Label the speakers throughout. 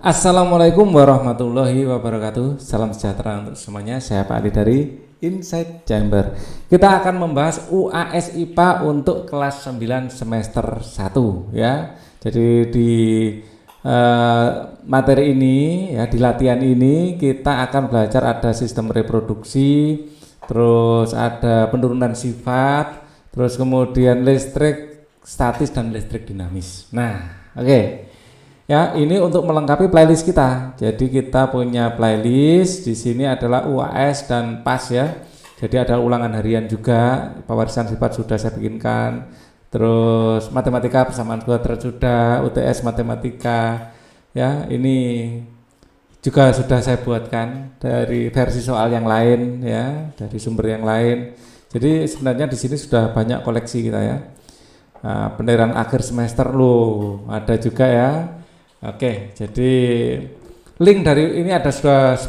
Speaker 1: Assalamualaikum warahmatullahi wabarakatuh. Salam sejahtera untuk semuanya. Saya Pak Ali dari Insight Chamber. Kita akan membahas UAS IPA untuk kelas 9 semester 1 ya. Jadi di materi ini ya, di latihan ini kita akan belajar ada sistem reproduksi, terus ada penurunan sifat, terus kemudian listrik statis dan listrik dinamis. Nah, oke. Ya, ini untuk melengkapi playlist kita. Jadi kita punya playlist di sini adalah UAS dan PAS ya. Jadi ada ulangan harian juga, pewarisan sifat sudah saya bikinkan. Terus matematika persamaan kuadrat sudah, UTS matematika. Ya, ini juga sudah saya buatkan dari versi soal yang lain ya, dari sumber yang lain. Jadi sebenarnya di sini sudah banyak koleksi kita ya. Nah, penilaian akhir semester loh, ada juga ya. Oke, jadi link dari ini ada sudah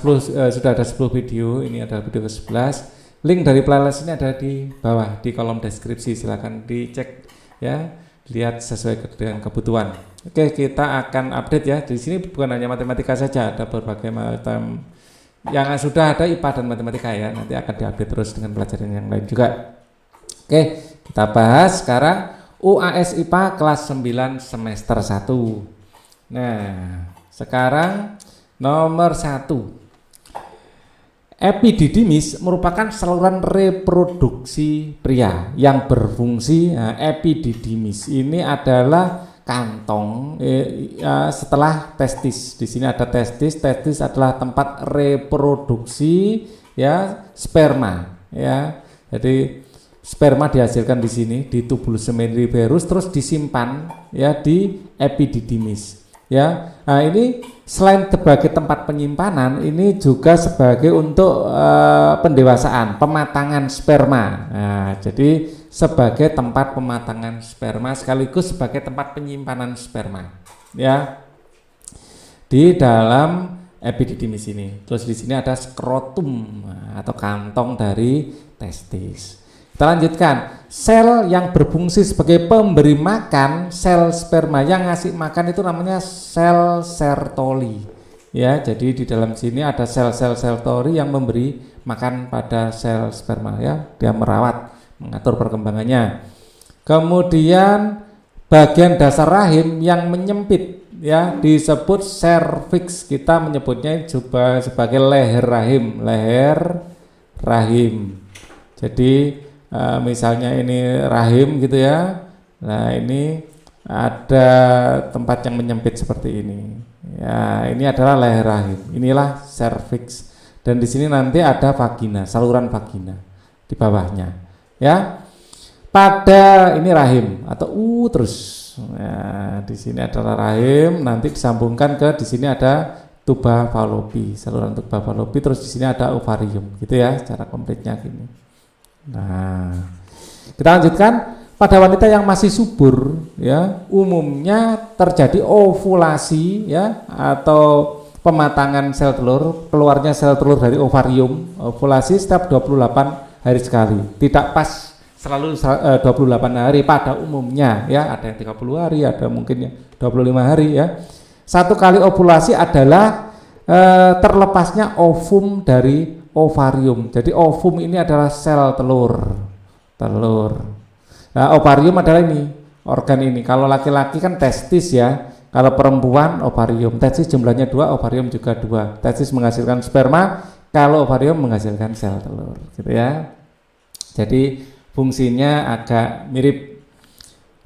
Speaker 1: ada 10 video, ini ada video ke-11. Link dari playlist ini ada di bawah di kolom deskripsi, silakan dicek ya, lihat sesuai dengan kebutuhan. Oke, kita akan update ya. Di sini bukan hanya matematika saja, ada berbagai macam yang sudah ada IPA dan matematika ya. Nanti akan diupdate terus dengan pelajaran yang lain juga. Oke, kita bahas sekarang UAS IPA kelas 9 semester 1. Nah, sekarang nomor 1. Epididymis merupakan saluran reproduksi pria yang berfungsi. Nah, epididymis ini adalah kantong setelah testis. Di sini ada testis. Testis adalah tempat reproduksi ya sperma ya. Jadi sperma dihasilkan di sini di tubulus seminiferus terus disimpan ya di epididymis. Ya, nah ini selain sebagai tempat penyimpanan, ini juga sebagai untuk pendewasaan, pematangan sperma. Nah, jadi sebagai tempat pematangan sperma sekaligus sebagai tempat penyimpanan sperma. Ya, di dalam epididymis ini. Terus di sini ada skrotum atau kantong dari testis. Kita lanjutkan, sel yang berfungsi sebagai pemberi makan sel sperma, yang ngasih makan itu namanya sel Sertoli ya. Jadi di dalam sini ada sel-sel Sertoli yang memberi makan pada sel sperma ya, dia merawat, mengatur perkembangannya. Kemudian bagian dasar rahim yang menyempit ya disebut serviks, kita menyebutnya juga sebagai leher rahim. Jadi misalnya ini rahim gitu ya. Nah, ini ada tempat yang menyempit seperti ini. Ya, ini adalah leher rahim. Inilah serviks. Dan di sini nanti ada vagina, saluran vagina di bawahnya. Ya. Pada ini rahim atau terus. Ya, di sini adalah rahim, nanti disambungkan ke di sini ada tuba fallopi, saluran tuba fallopi, terus di sini ada ovarium gitu ya, secara komplitnya gini. Nah, kita lanjutkan. Pada wanita yang masih subur ya, umumnya terjadi ovulasi ya atau pematangan sel telur, keluarnya sel telur dari ovarium. Ovulasi setiap 28 hari sekali. Tidak pas selalu 28 hari pada umumnya ya, ada yang 30 hari, ada mungkin 25 hari ya. Satu kali ovulasi adalah terlepasnya ovum dari ovarium. Jadi ovum ini adalah sel telur. Nah, ovarium adalah ini, organ ini. Kalau laki-laki kan testis ya. Kalau perempuan ovarium. Testis jumlahnya 2, ovarium juga 2. Testis menghasilkan sperma, kalau ovarium menghasilkan sel telur, gitu ya. Jadi fungsinya agak mirip.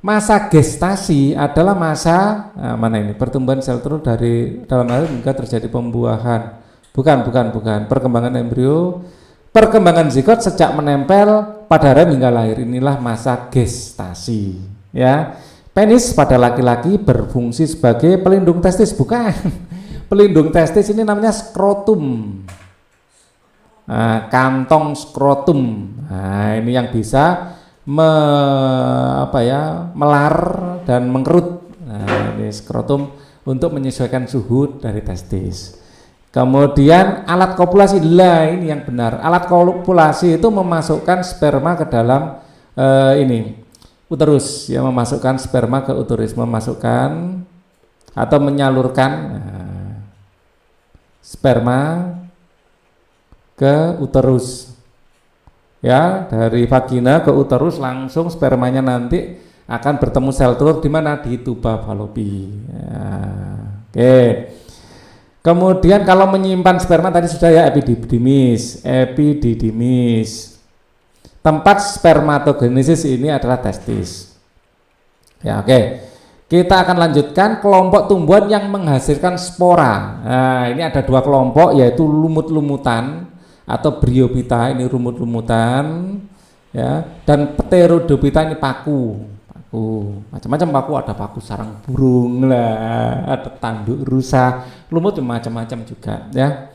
Speaker 1: Masa gestasi adalah masa mana ini? Pertumbuhan sel telur dari dalam hal hingga terjadi pembuahan. Bukan. Perkembangan embrio, perkembangan zigot sejak menempel pada rahim hingga lahir. Inilah masa gestasi. Ya, penis pada laki-laki berfungsi sebagai pelindung testis, bukan? Pelindung testis ini namanya skrotum. Nah, kantong skrotum. Nah, ini yang bisa melar dan mengkerut. Nah, ini skrotum untuk menyesuaikan suhu dari testis. Kemudian alat kopulasi, ini yang benar. Alat kopulasi itu memasukkan sperma ke dalam uterus, ya, memasukkan sperma ke uterus, memasukkan atau menyalurkan. Nah, sperma ke uterus. Ya, dari vagina ke uterus langsung spermanya nanti akan bertemu sel telur di mana? Di tuba Fallopi. Ya, oke. Kemudian kalau menyimpan sperma tadi sudah ya, epididymis. Tempat spermatogenesis ini adalah testis. Ya, oke. Kita akan lanjutkan kelompok tumbuhan yang menghasilkan spora. Nah, ini ada dua kelompok yaitu lumut-lumutan atau bryophyta, ini rumut-lumutan, ya, dan pterodophyta ini paku. Macam-macam paku, ada paku sarang burung lah, ada tanduk rusa, lumut macam-macam juga, ya.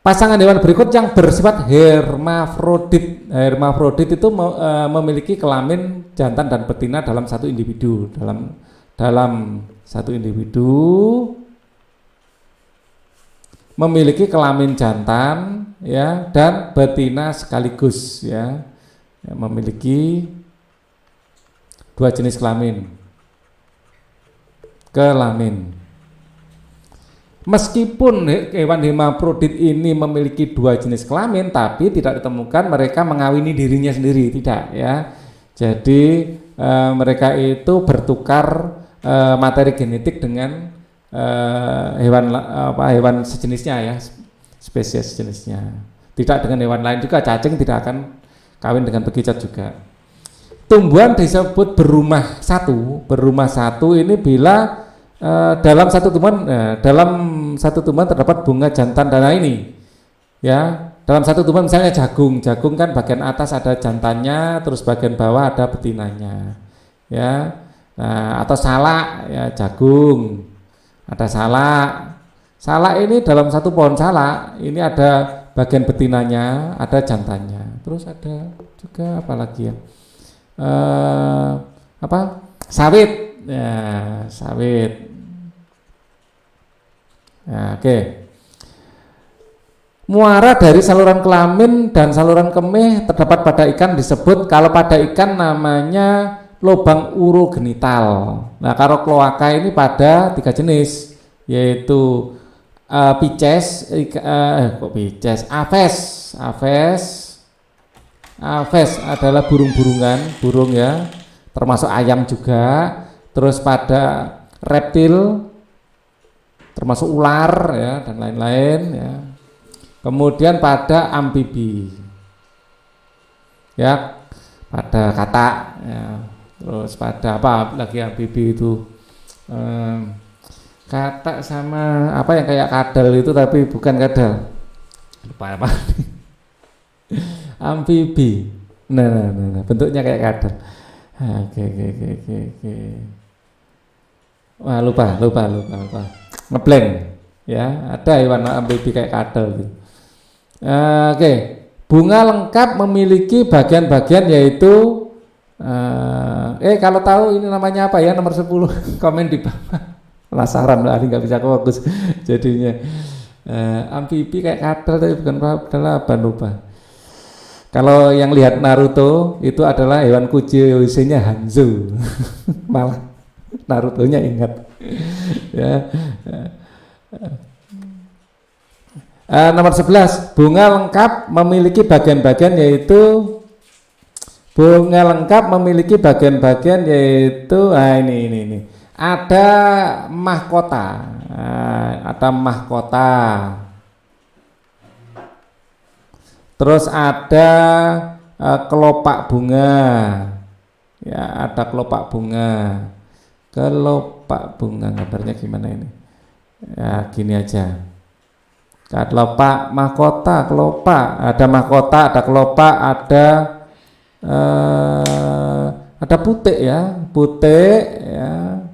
Speaker 1: Pasangan hewan berikut yang bersifat hermafrodit. Hermafrodit itu memiliki kelamin jantan dan betina dalam satu individu. Dalam satu individu memiliki kelamin jantan, ya, dan betina sekaligus, ya, memiliki dua jenis kelamin. Meskipun hewan hermafrodit ini memiliki dua jenis kelamin, tapi tidak ditemukan mereka mengawini dirinya sendiri, tidak, ya. Jadi mereka itu bertukar materi genetik dengan hewan sejenisnya, ya, spesies sejenisnya. Tidak dengan hewan lain juga, cacing tidak akan kawin dengan bekicot juga. Tumbuhan disebut berumah satu ini bila dalam satu tumbuhan terdapat bunga jantan dan ini, ya. Dalam satu tumbuhan misalnya jagung kan bagian atas ada jantannya, terus bagian bawah ada betinanya, ya. Nah, atau salak, ya, jagung ada salak ini dalam satu pohon salak ini ada bagian betinanya, ada jantannya, terus ada juga apa lagi, ya, sawit, ya, sawit. Nah, oke. Muara dari saluran kelamin dan saluran kemih terdapat pada ikan disebut, kalau pada ikan namanya lubang urogenital. Nah, kalau kloaka ini pada tiga jenis, yaitu Aves adalah burung, ya, termasuk ayam juga. Terus pada reptil termasuk ular, ya, dan lain-lain, ya. Kemudian pada amfibi, ya, pada katak, ya. Terus pada apa lagi amfibi itu, katak sama apa yang kayak kadal itu tapi bukan kadal, lupa apa. Amfibi, nah, bentuknya kayak kadal. Oke. Wah, lupa. Ngeblank, ya, ada hewan amfibi kayak kadal gitu. Oke. Bunga lengkap memiliki bagian-bagian yaitu kalau tahu ini namanya apa ya, nomor 10 komen di bawah. Penasaran lah, nggak bisa fokus jadinya. Amfibi kayak kadal tapi bukan apa, lupa. Kalau yang lihat Naruto itu adalah hewan Kuji-nya Hanzo. Malah Naruto-nya ingat. Ya. Nomor 11, bunga lengkap memiliki bagian-bagian yaitu ini. Ada mahkota. Terus ada kelopak bunga. Ya, ada kelopak bunga. Gambarnya gimana ini? Ya, gini aja. Kelopak, mahkota, kelopak. Ada mahkota, ada kelopak, ada putik, ya. Putik, ya.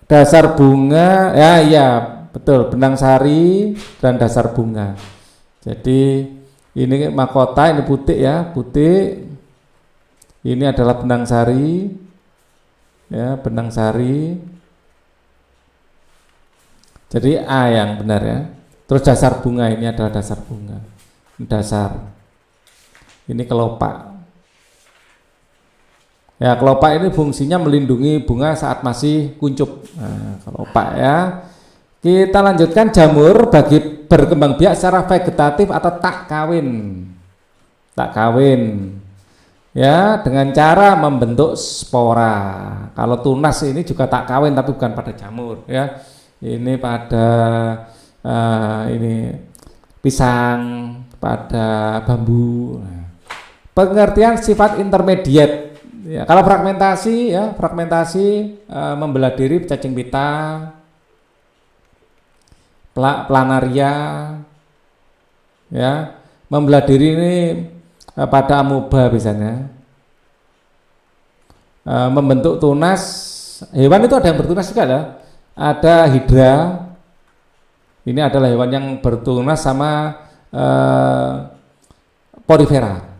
Speaker 1: Dasar bunga, ya, betul, benang sari dan dasar bunga. Jadi ini mahkota, ini putik, ya, putik. Ini adalah benang sari, ya, benang sari. Jadi A yang benar, ya. Terus dasar bunga, ini adalah dasar bunga. Ini dasar. Ini kelopak. Ya, kelopak ini fungsinya melindungi bunga saat masih kuncup. Nah, kelopak, ya. Kita lanjutkan jamur bagi berkembang biak secara vegetatif atau tak kawin. Tak kawin. Ya, dengan cara membentuk spora. Kalau tunas ini juga tak kawin tapi bukan pada jamur ya. Ini pada ini pisang, pada bambu. Pengertian sifat intermediate. Ya, kalau fragmentasi ya, membelah diri cacing pita, planaria, ya, membelah diri ini pada amoeba biasanya. Membentuk tunas, hewan itu ada yang bertunas juga lah. Ada hidra, ini adalah hewan yang bertunas sama porifera.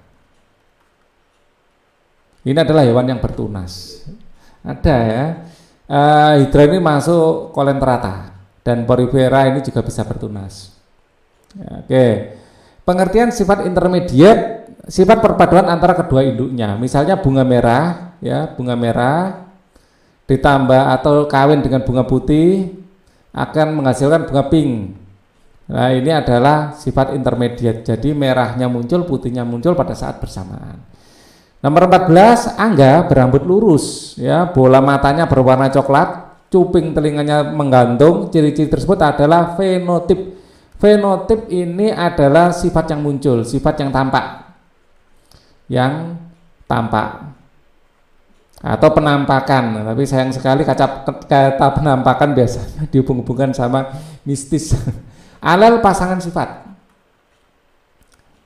Speaker 1: Ini adalah hewan yang bertunas. Ada ya. Hidra ini masuk kolenterata dan porifera ini juga bisa bertunas. Ya, oke. Pengertian sifat intermediate, sifat perpaduan antara kedua induknya. Misalnya bunga merah, ya, bunga merah ditambah atau kawin dengan bunga putih akan menghasilkan bunga pink. Nah, ini adalah sifat intermediate. Jadi merahnya muncul, putihnya muncul pada saat bersamaan. Nomor 14, angga berambut lurus, ya, bola matanya berwarna coklat, cuping telinganya menggantung. Ciri-ciri tersebut adalah fenotip. Fenotip ini adalah sifat yang muncul, sifat yang tampak. Yang tampak. Atau penampakan. Tapi sayang sekali kata penampakan biasanya dihubung-hubungkan sama mistis. Alel pasangan sifat.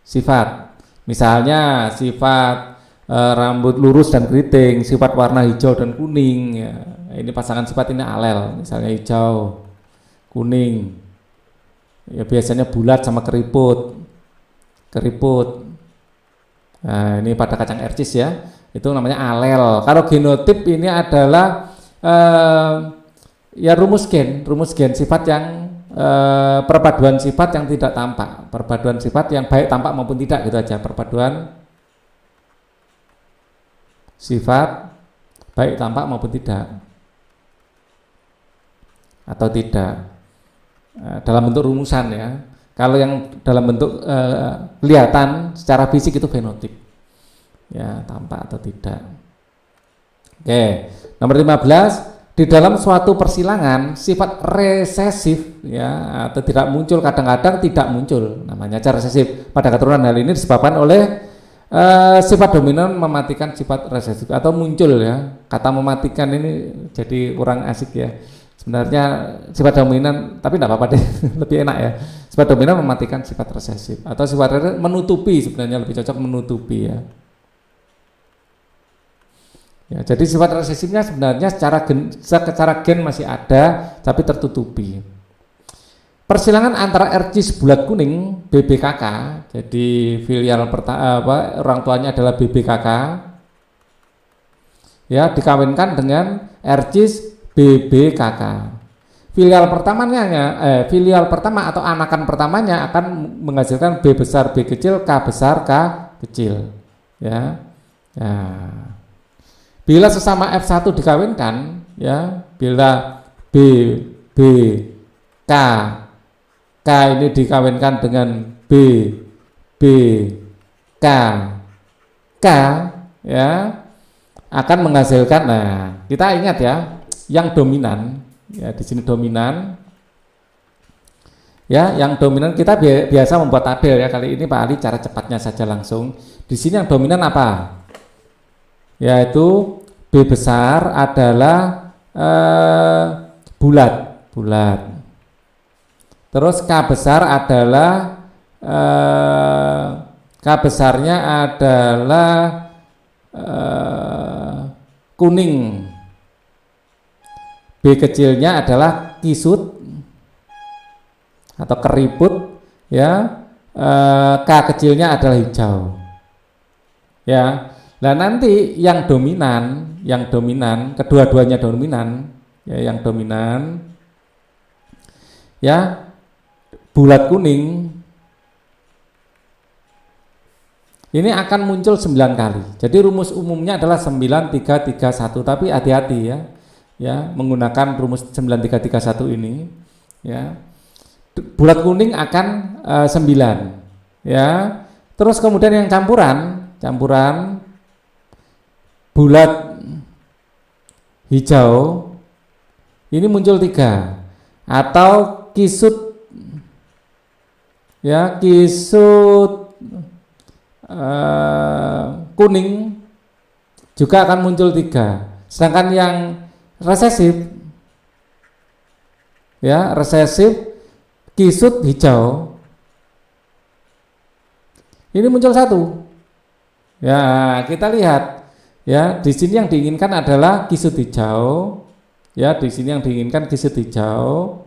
Speaker 1: Sifat. Misalnya sifat rambut lurus dan keriting, sifat warna hijau dan kuning, ya. Ini pasangan sifat ini alel, misalnya hijau, kuning, ya biasanya bulat sama keriput. Nah, ini pada kacang ercis ya, itu namanya alel. Kalau genotip ini adalah ya rumus gen sifat yang perpaduan sifat yang tidak tampak, perpaduan sifat yang baik tampak maupun tidak, gitu aja, perpaduan sifat baik tampak maupun tidak atau tidak dalam bentuk rumusan ya. Kalau yang dalam bentuk kelihatan secara fisik itu fenotip ya, tampak atau tidak. Oke, nomor 15, di dalam suatu persilangan sifat resesif ya atau tidak muncul, kadang-kadang tidak muncul, namanya cara resesif. Pada keturunan hal ini disebabkan oleh sifat dominan mematikan sifat resesif atau muncul ya. Kata mematikan ini jadi kurang asik ya. Sebenarnya sifat dominan, tapi tidak apa-apa deh, lebih enak ya. Sifat dominan mematikan sifat resesif atau sifat menutupi, sebenarnya lebih cocok menutupi ya. Ya, jadi sifat resesifnya sebenarnya secara gen masih ada, tapi tertutupi. Persilangan antara ercis bulat kuning BBKK, jadi filial orang tuanya adalah BBKK, ya, dikawinkan dengan ercis BBKK. Filial pertama atau anakan pertamanya akan menghasilkan B besar B kecil, K besar K kecil, ya. Nah, bila sesama F1 dikawinkan, ya, bila B K ini dikawinkan dengan B K, ya, akan menghasilkan. Nah, kita ingat ya, yang dominan, ya, di sini dominan, ya, yang dominan kita biasa membuat tabel ya. Kali ini Pak Ali cara cepatnya saja langsung. Di sini yang dominan apa? Yaitu B besar adalah bulat. Terus K besar adalah K besarnya adalah kuning. B kecilnya adalah kisut atau keriput, ya. K kecilnya adalah hijau, ya. Nah, nanti yang dominan, kedua-duanya dominan, ya, yang dominan, ya, bulat kuning ini akan muncul 9 kali. Jadi rumus umumnya adalah 9331, tapi hati-hati ya, menggunakan rumus 9331 ini, ya. Bulat kuning akan 9, ya. Terus kemudian yang campuran bulat hijau ini muncul 3, atau kisut, ya, kisut kuning juga akan muncul 3. Sedangkan yang resesif, ya, resesif kisut hijau ini muncul 1. Ya, kita lihat, ya, di sini yang diinginkan adalah kisut hijau, ya, di sini yang diinginkan kisut hijau,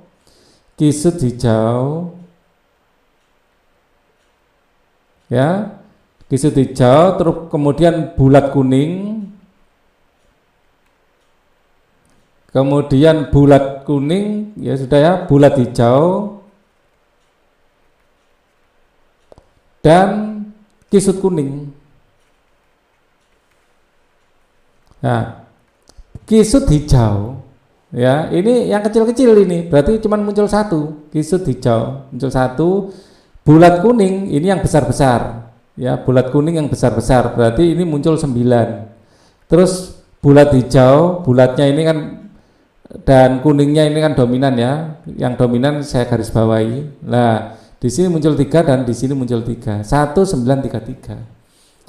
Speaker 1: ya, kisut hijau, terus kemudian bulat kuning, kemudian bulat kuning, ya sudah, ya, bulat hijau, dan kisut kuning. Nah, kisut hijau, ya, ini yang kecil-kecil ini, berarti cuma muncul 1, kisut hijau muncul 1, bulat kuning ini yang besar-besar, ya, bulat kuning yang besar-besar, berarti ini muncul 9. Terus bulat hijau, bulatnya ini kan dan kuningnya ini kan dominan, ya, yang dominan saya garis bawahi. Nah, di sini muncul 3 dan di sini muncul 3, 1, 9, 3, 3.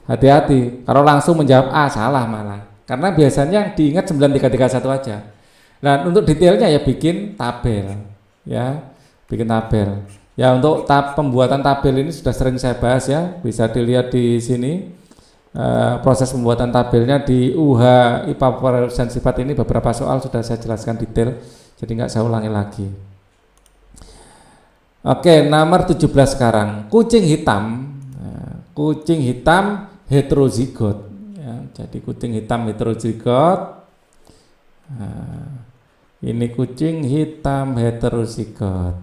Speaker 1: Hati-hati, kalau langsung menjawab A salah malah, karena biasanya diingat 9, 3, 3, 1 aja. Nah, untuk detailnya ya bikin tabel, ya, bikin tabel. Ya, untuk pembuatan tabel ini sudah sering saya bahas, ya, bisa dilihat di sini. Proses pembuatan tabelnya di UH IPA Perubahan Sifat ini beberapa soal sudah saya jelaskan detail, jadi nggak saya ulangi lagi. Oke, nomor 17 sekarang, kucing hitam. Kucing hitam heterozigot, ya, jadi kucing hitam heterozigot. Ini kucing hitam heterozigot.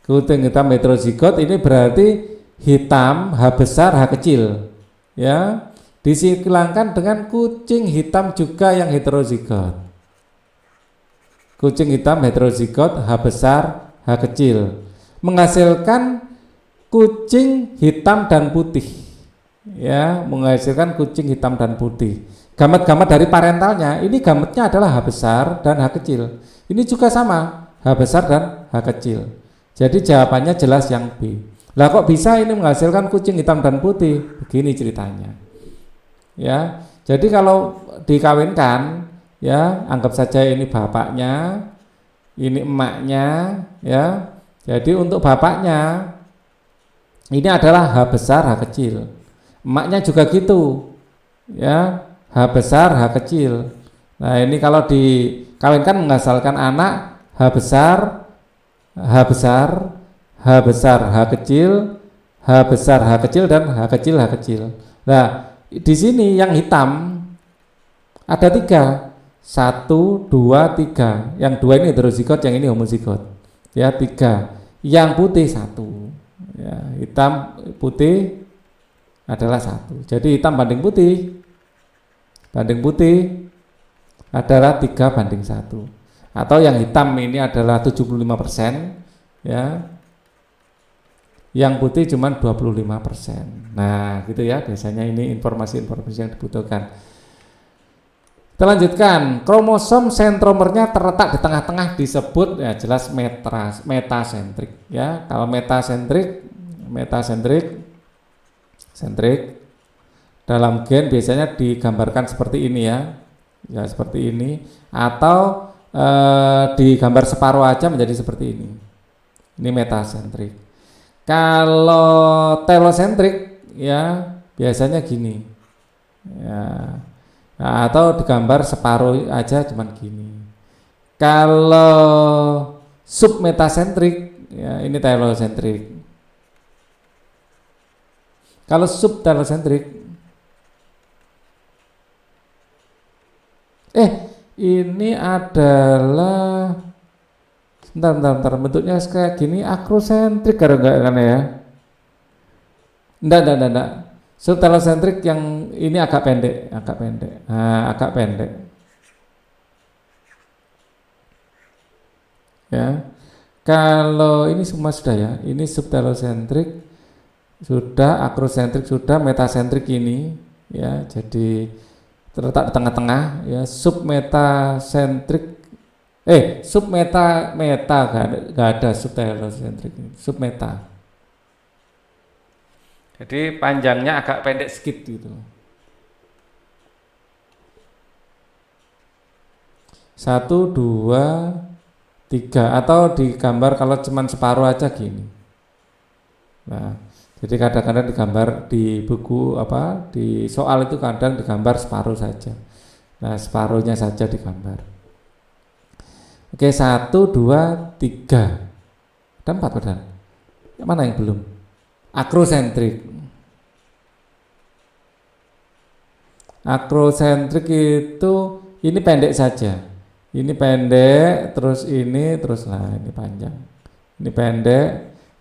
Speaker 1: Kucing hitam heterozigot ini berarti hitam H besar H kecil, ya, disilangkan dengan kucing hitam juga yang heterozigot. Kucing hitam heterozigot H besar H kecil menghasilkan kucing hitam dan putih, ya, menghasilkan kucing hitam dan putih. Gamet-gamet dari parentalnya ini gametnya adalah H besar dan H kecil, ini juga sama H besar dan H kecil. Jadi jawabannya jelas yang B. Lah kok bisa ini menghasilkan kucing hitam dan putih? Begini ceritanya, ya. Jadi kalau dikawinkan, ya, anggap saja ini bapaknya, ini emaknya, ya. Jadi untuk bapaknya ini adalah H besar H kecil, emaknya juga gitu, ya, H besar H kecil. Nah, ini kalau dikawinkan menghasilkan anak H besar H besar H besar H kecil, H besar H kecil, dan H kecil H kecil. Nah, di sini yang hitam ada 3, 1, 2, 3. Yang 2 ini heterozigot, yang ini homozigot, ya, 3. Yang putih 1, ya, hitam putih adalah 1. Jadi hitam banding putih adalah 3:1. Atau yang hitam ini adalah 75%, ya, yang putih cuma 25%. Nah, gitu ya, biasanya ini informasi-informasi yang dibutuhkan. Kita lanjutkan, kromosom sentromernya terletak di tengah-tengah, disebut, ya, jelas metasentrik, ya. Kalau metasentrik dalam gen biasanya digambarkan seperti ini, ya, ya, seperti ini, atau digambar separuh aja menjadi seperti ini. Ini metasentrik. Kalau telosentrik, ya, biasanya gini, ya. Nah, atau digambar separuh aja cuman gini. Kalau submetasentrik, ya, ini telosentrik. Kalau subtelosentrik, ini adalah bentar, bentuknya kayak gini, akrosentrik kalau enggak kan, ya? Enggak. Subtelosentrik yang ini agak pendek. Nah, agak pendek. ya. Kalau ini semua sudah ya, ini subtelosentrik sudah, akrosentrik sudah, metasentrik ini ya, jadi terletak di tengah-tengah ya, submetasentrik submeta gak ada subtelosentrik, submeta. Jadi panjangnya agak pendek sedikit gitu. 1, 2, 3 atau digambar kalau cuman separuh aja gini. Nah, jadi kadang-kadang digambar di buku di soal itu kadang digambar separuh saja. Nah, separuhnya saja digambar. Oke, 1, 2, 3. Ada 4 padahal. Mana yang belum? Akrosentrik. Akrosentrik itu ini pendek saja. Ini pendek, terus ini, terus ini panjang. Ini pendek,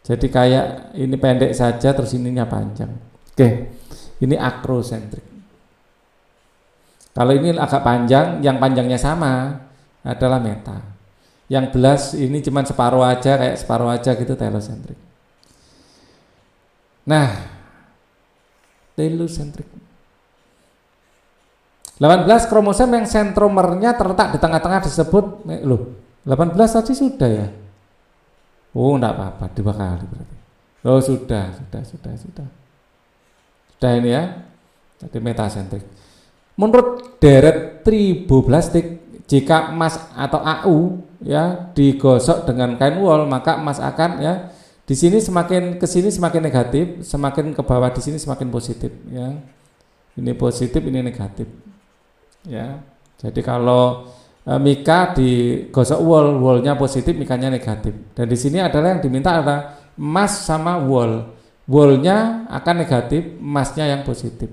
Speaker 1: jadi kayak ini pendek saja, terus ininya panjang. Oke, ini akrosentrik. Kalau ini agak panjang, yang panjangnya sama adalah meta. Yang belas ini cuma separuh aja, kayak separuh aja gitu, telosentrik. Nah, telosentrik. 18 kromosom yang sentromernya terletak di tengah-tengah disebut 18 tadi sudah ya. Oh, enggak apa-apa, 2 kali berarti. Oh, sudah. Sudah ini ya. Jadi metasentrik. Menurut deret triboblastik, jika emas atau AU ya digosok dengan kain wol, maka emas akan ya di sini semakin ke sini semakin negatif, semakin ke bawah di sini semakin positif ya. Ini positif, ini negatif. Ya, jadi kalau mika digosok wol-wolnya positif, mikanya negatif. Dan di sini adalah yang diminta adalah emas sama wol. Wolnya akan negatif, emasnya yang positif.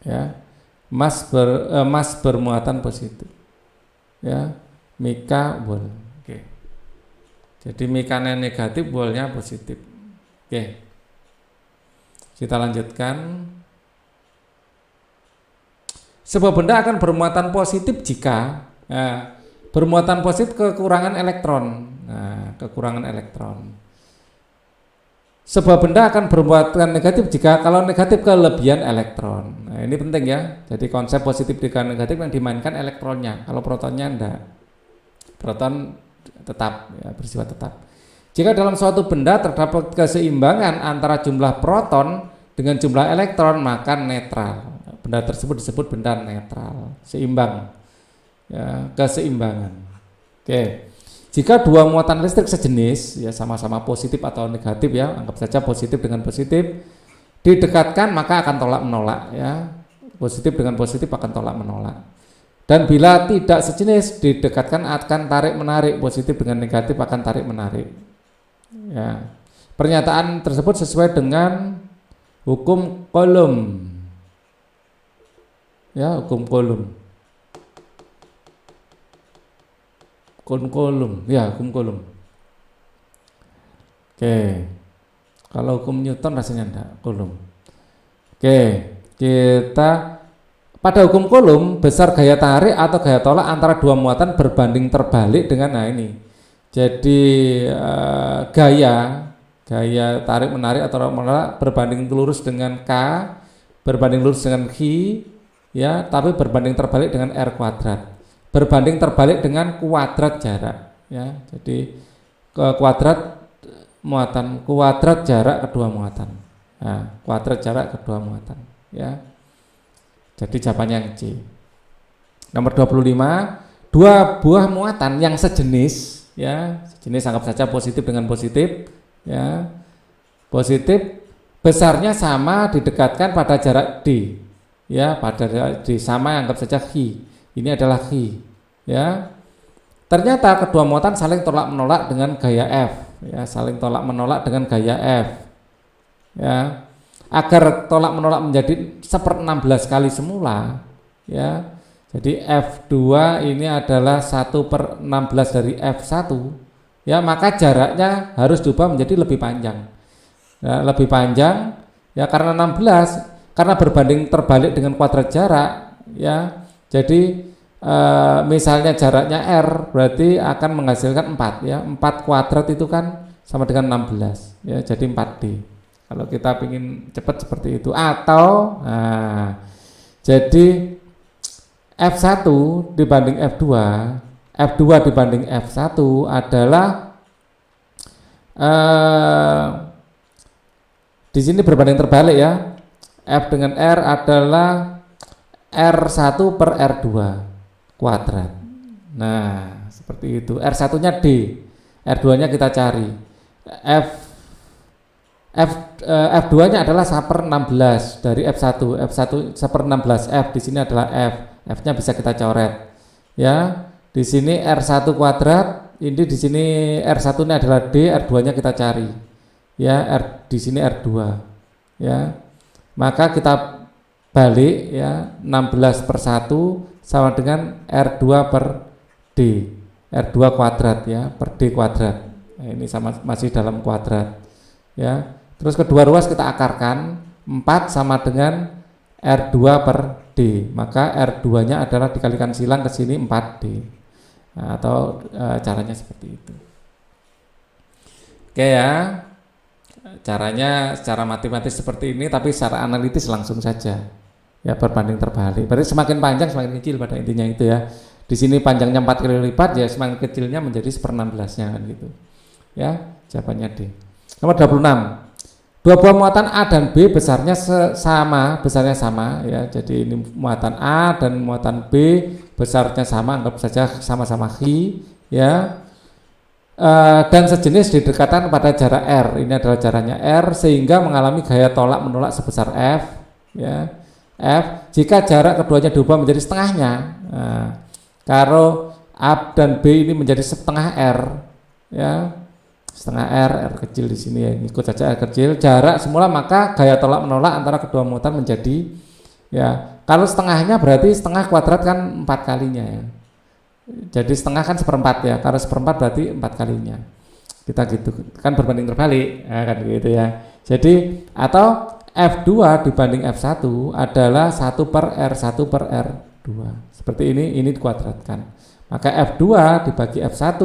Speaker 1: Ya, emas bermuatan positif. Ya, mika wol. Oke. Jadi mikanya negatif, wolnya positif. Oke. Kita lanjutkan. Sebuah benda akan bermuatan positif jika bermuatan positif kekurangan elektron. Nah, kekurangan elektron. Sebuah benda akan bermuatan negatif jika kalau negatif kelebihan elektron. Nah, ini penting ya. Jadi konsep positif dengan negatif yang dimainkan elektronnya. Kalau protonnya enggak. Proton tetap ya, bersifat tetap. Jika dalam suatu benda terdapat keseimbangan antara jumlah proton dengan jumlah elektron, maka netral. Benda tersebut disebut benda netral, seimbang, ya, keseimbangan. Oke, jika dua muatan listrik sejenis, ya sama-sama positif atau negatif ya, anggap saja positif dengan positif, didekatkan maka akan tolak menolak, ya, positif dengan positif akan tolak menolak. Dan bila tidak sejenis, didekatkan akan tarik menarik, positif dengan negatif akan tarik menarik. Ya, pernyataan tersebut sesuai dengan hukum Coulomb. Ya, hukum Coulomb. Ya, hukum Coulomb. Oke. Kalau hukum Newton rasanya enggak, Coulomb. Oke, kita pada hukum Coulomb, besar gaya tarik atau gaya tolak antara dua muatan berbanding terbalik dengan ini. Jadi gaya tarik menarik atau menolak berbanding lurus dengan K, berbanding lurus dengan Q, ya, tapi berbanding terbalik dengan R kuadrat, berbanding terbalik dengan kuadrat jarak, ya. Jadi kuadrat muatan, kuadrat jarak kedua muatan, nah, kuadrat jarak kedua muatan, ya. Jadi jawabannya yang C. Nomor 25, dua buah muatan yang sejenis, ya, sejenis anggap saja positif dengan positif, ya, positif besarnya sama didekatkan pada jarak D. Ya, pada di sama anggap saja Q. Ini adalah Q. Ya. Ternyata kedua muatan saling tolak menolak dengan gaya F. Ya, saling tolak menolak dengan gaya F. Ya. Agar tolak menolak menjadi 1/16 kali semula, ya. Jadi F2 ini adalah 1/16 dari F1. Ya, maka jaraknya harus diubah menjadi lebih panjang. Ya, lebih panjang ya karena 16. Karena berbanding terbalik dengan kuadrat jarak, ya, jadi misalnya jaraknya R berarti akan menghasilkan 4 ya. 4 kuadrat itu kan sama dengan 16 ya, jadi 4D. Kalau kita ingin cepat seperti itu, atau jadi F1 dibanding F2, F2 dibanding F1 adalah di sini berbanding terbalik ya. F dengan R adalah R1 per R2 kuadrat. Nah, seperti itu. R1-nya D, R2-nya kita cari. F2-nya adalah 1/16 dari F1. F1 1/16 F, di sini adalah F. F-nya bisa kita coret. Ya, di sini R1 kuadrat, ini di sini R1-nya adalah D, R2-nya kita cari. Ya, di sini R2. Ya. Maka kita balik ya, 16/1 sama dengan R2 per D. R2 kuadrat ya, per D kuadrat. Nah, ini masih dalam kuadrat. Ya. Terus kedua ruas kita akarkan, 4 sama dengan R2 per D. Maka R2-nya adalah dikalikan silang ke sini 4D. Nah, atau caranya seperti itu. Oke ya. Caranya secara matematis seperti ini, tapi secara analitis langsung saja. Ya, berbanding terbalik. Berarti semakin panjang semakin kecil pada intinya itu ya. Di sini panjangnya 4 kali lipat ya, semakin kecilnya menjadi 1/16-nya kan gitu. Ya, jawabannya D. Nomor 26. Dua buah muatan A dan B besarnya besarnya sama ya. Jadi ini muatan A dan muatan B besarnya sama, anggap saja sama-sama Hi ya. Dan sejenis didekatkan pada jarak R. Ini adalah jaraknya R sehingga mengalami gaya tolak menolak sebesar F ya. F jika jarak keduanya diubah menjadi setengahnya. Nah, kalau A dan B ini menjadi setengah R ya. Setengah R kecil di sini ya, ikut saja R kecil, jarak semula, maka gaya tolak menolak antara kedua muatan menjadi ya, kalau setengahnya berarti setengah kuadrat kan 4 kalinya ya. Jadi setengah kan 1/4 ya, kalau 1/4 berarti 4 kalinya. Kita gitu, kan berbanding terbalik ya, kan gitu ya. Jadi atau F2 dibanding F1 adalah 1 per R1 per R2. Seperti ini dikuadratkan. Maka F2 dibagi F1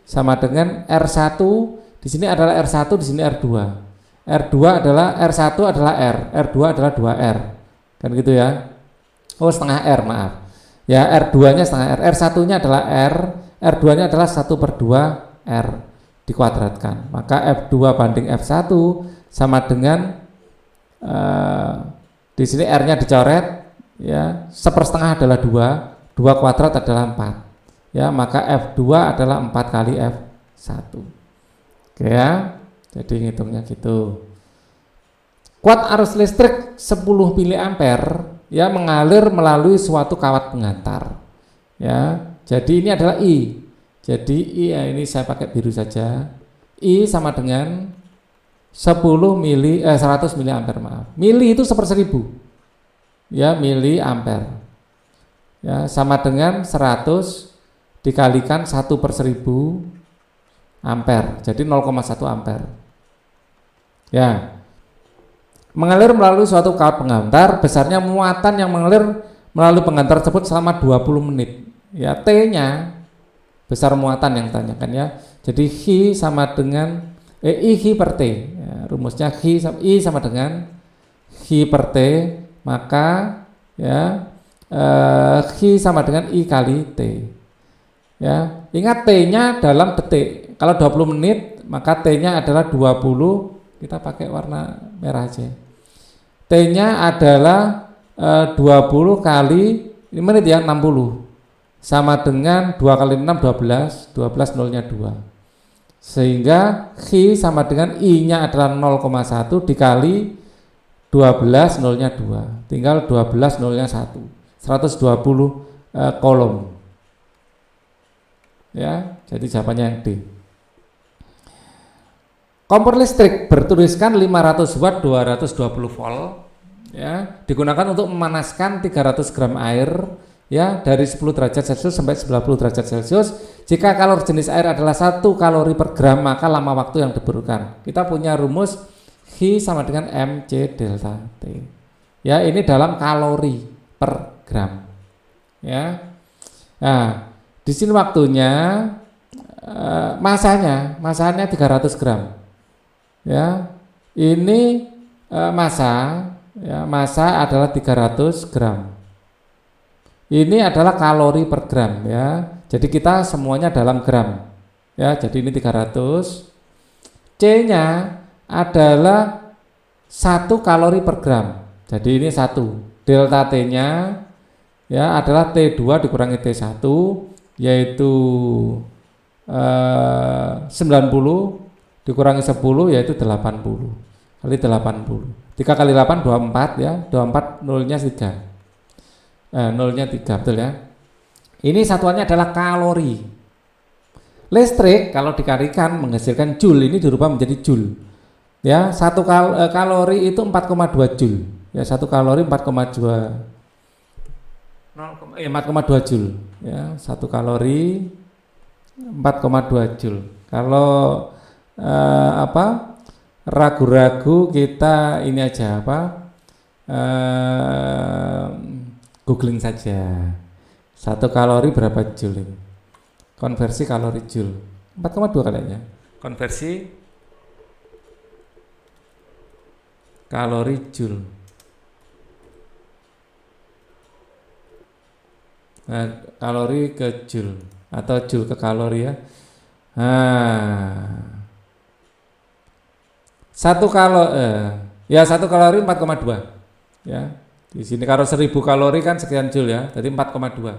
Speaker 1: sama dengan R1, di sini adalah R1, di sini R2. R2 adalah R1 adalah R, R2 adalah 2R. Kan gitu ya. Oh, setengah R, maaf. Ya, R2-nya setengah R, R1-nya adalah R, R2-nya adalah 1/2R dikuadratkan. Maka F2 banding F1 sama dengan di sini R-nya dicoret ya, 1/2 adalah 2, 2 kuadrat adalah 4. Ya, maka F2 adalah 4 kali F1. Oke ya, jadi ngitungnya gitu. Kuat arus listrik 10 mA ya mengalir melalui suatu kawat pengantar. Ya, jadi ini adalah I. Jadi I ya, ini saya pakai biru saja. I sama dengan 100 mA, maaf. Mili itu 1/1000. Ya, miliampere. Ya, sama dengan 100 dikalikan 1/1000 ampere, jadi 0,1 ampere. Ya, mengalir melalui suatu kawat pengantar, besarnya muatan yang mengalir melalui pengantar tersebut selama 20 menit. Ya, T-nya besar muatan yang ditanyakan ya. Jadi Hi sama dengan I Hi per T. Ya, rumusnya I sama dengan Hi per T, maka ya Hi sama dengan I kali T. Ya, ingat T-nya dalam detik. Kalau 20 menit, maka T-nya adalah 20, kita pakai warna merah aja. T-nya adalah 20 kali ini menit ya, 60. Sama dengan 2 kali 6 12, 12 nolnya 2. Sehingga Hi sama dengan I-nya adalah 0,1 dikali 12 nolnya 2. Tinggal 12 nolnya 1. 120 kolom. Ya, jadi jawabannya yang D. Kompor listrik bertuliskan 500 watt 220 volt ya, digunakan untuk memanaskan 300 gram air ya dari 10 derajat Celcius sampai 90 derajat Celcius. Jika kalori jenis air adalah 1 kalori per gram, maka lama waktu yang diperlukan. Kita punya rumus Hi sama dengan MC delta T. Ya, ini dalam kalori per gram. Ya. Nah, di sini waktunya masanya 300 gram. Ya, ini massa adalah 300 gram. Ini adalah kalori per gram ya. Jadi kita semuanya dalam gram. Ya, jadi ini 300. C-nya adalah 1 kalori per gram. Jadi ini 1. Delta T-nya ya adalah T2 dikurangi T1 yaitu 90 dikurangi 10 yaitu 80 kali 80. 3 kali 8 24 ya. 24 nolnya 3. Nolnya 3 betul ya. Ini satuannya adalah kalori. Listrik kalau dikalikan menghasilkan joule, ini dirubah menjadi joule. Ya, 1 kalori itu 4,2 joule. Ya, 1 kalori 4,2 joule. Ya, 1 kalori 4,2 joule. Kalau ragu-ragu kita ini aja googling saja 1 kalori berapa joule ini, konversi kalori joule 4,2 kalinya, konversi kalori joule. Nah, kalori ke joule atau joule ke kalori ya. Satu kalori 4,2 ya. Di sini kalau 1000 kalori kan sekian joule ya, jadi 4,2.